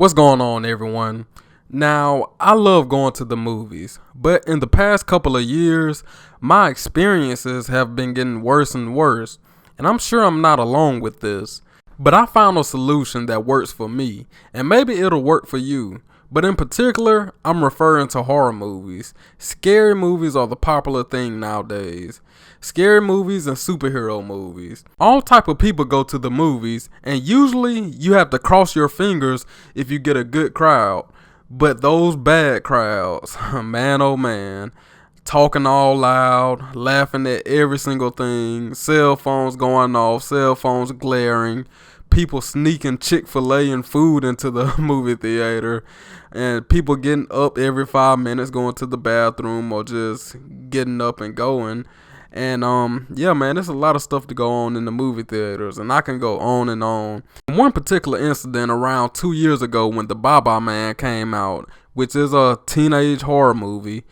What's going on, everyone? Now, I love going to the movies, but in the past couple of years, my experiences have been getting worse and worse, and I'm sure I'm not alone with this. But I found a solution that works for me, and maybe it'll work for you. But in particular, I'm referring to horror movies. Scary movies are the popular thing nowadays. Scary movies and superhero movies. All type of people go to the movies, and usually you have to cross your fingers if you get a good crowd. But those bad crowds, man oh man, talking all loud, laughing at every single thing, cell phones going off, cell phones glaring, people sneaking Chick-fil-A and food into the movie theater, and people getting up every 5 minutes going to the bathroom or just getting up and going. And yeah, man, there's a lot of stuff to go on in the movie theaters, and I can go on and on. One particular incident around 2 years ago when The Baba Man came out, which is a teenage horror movie.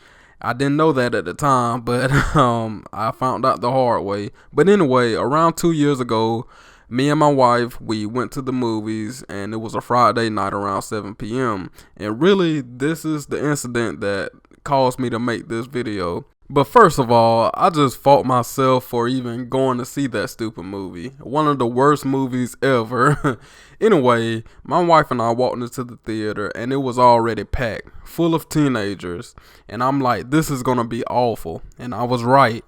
I didn't know that at the time, but I found out the hard way. But anyway, around 2 years ago, me and my wife, we went to the movies, and it was a Friday night around 7 p.m. And really, this is the incident that caused me to make this video. But first of all, I just fought myself for even going to see that stupid movie. One of the worst movies ever. Anyway, my wife and I walked into the theater, and it was already packed, full of teenagers. And I'm like, this is going to be awful. And I was right.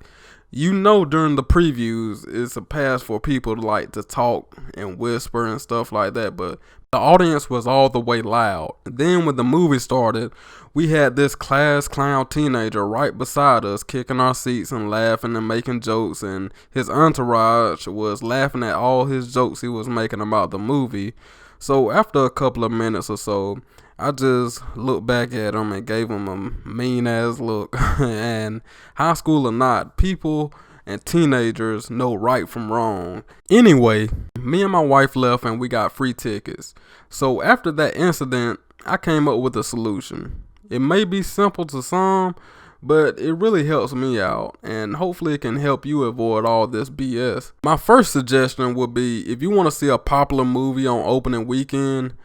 You know, during the previews, it's a pass for people to like to talk and whisper and stuff like that, but the audience was all the way loud. Then when the movie started, we had this class clown teenager right beside us, kicking our seats and laughing and making jokes, and his entourage was laughing at all his jokes he was making about the movie. So after a couple of minutes or so, I just looked back at him and gave him a mean ass look. And high school or not, people and teenagers know right from wrong. Anyway, me and my wife left and we got free tickets. So after that incident, I came up with a solution. It may be simple to some, but it really helps me out, and hopefully it can help you avoid all this BS. My first suggestion would be, if you want to see a popular movie on opening weekend,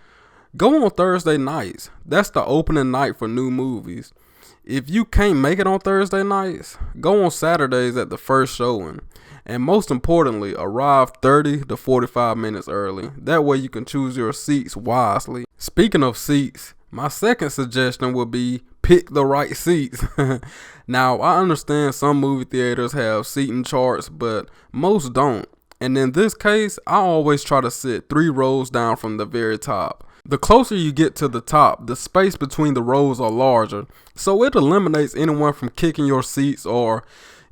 go on Thursday nights. That's the opening night for new movies. If you can't make it on Thursday nights, go on Saturdays at the first showing. And most importantly, arrive 30 to 45 minutes early. That way you can choose your seats wisely. Speaking of seats, my second suggestion would be pick the right seats. Now, I understand some movie theaters have seating charts, but most don't. And in this case, I always try to sit 3 rows down from the very top. The closer you get to the top, the space between the rows are larger, so it eliminates anyone from kicking your seats or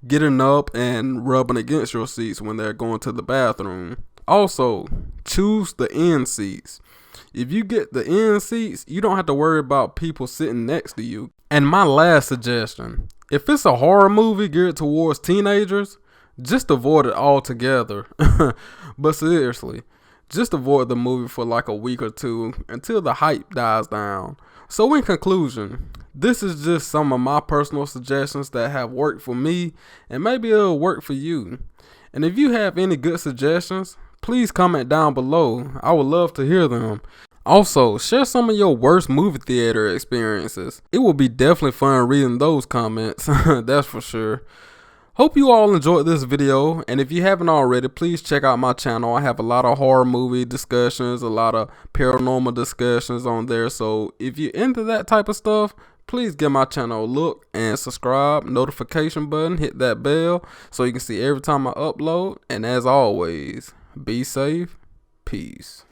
getting up and rubbing against your seats when they're going to the bathroom. Also, choose the end seats. If you get the end seats, you don't have to worry about people sitting next to you. And my last suggestion, if it's a horror movie geared towards teenagers, just avoid it altogether. But seriously, just avoid the movie for like a week or two until the hype dies down. So in conclusion, this is just some of my personal suggestions that have worked for me, and maybe it'll work for you. And if you have any good suggestions, please comment down below. I would love to hear them. Also, share some of your worst movie theater experiences. It will be definitely fun reading those comments. That's for sure. Hope you all enjoyed this video, and if you haven't already, please check out my channel. I have a lot of horror movie discussions, a lot of paranormal discussions on there, so if you're into that type of stuff, please give my channel a look and subscribe, notification button, hit that bell so you can see every time I upload. And as always, be safe, peace.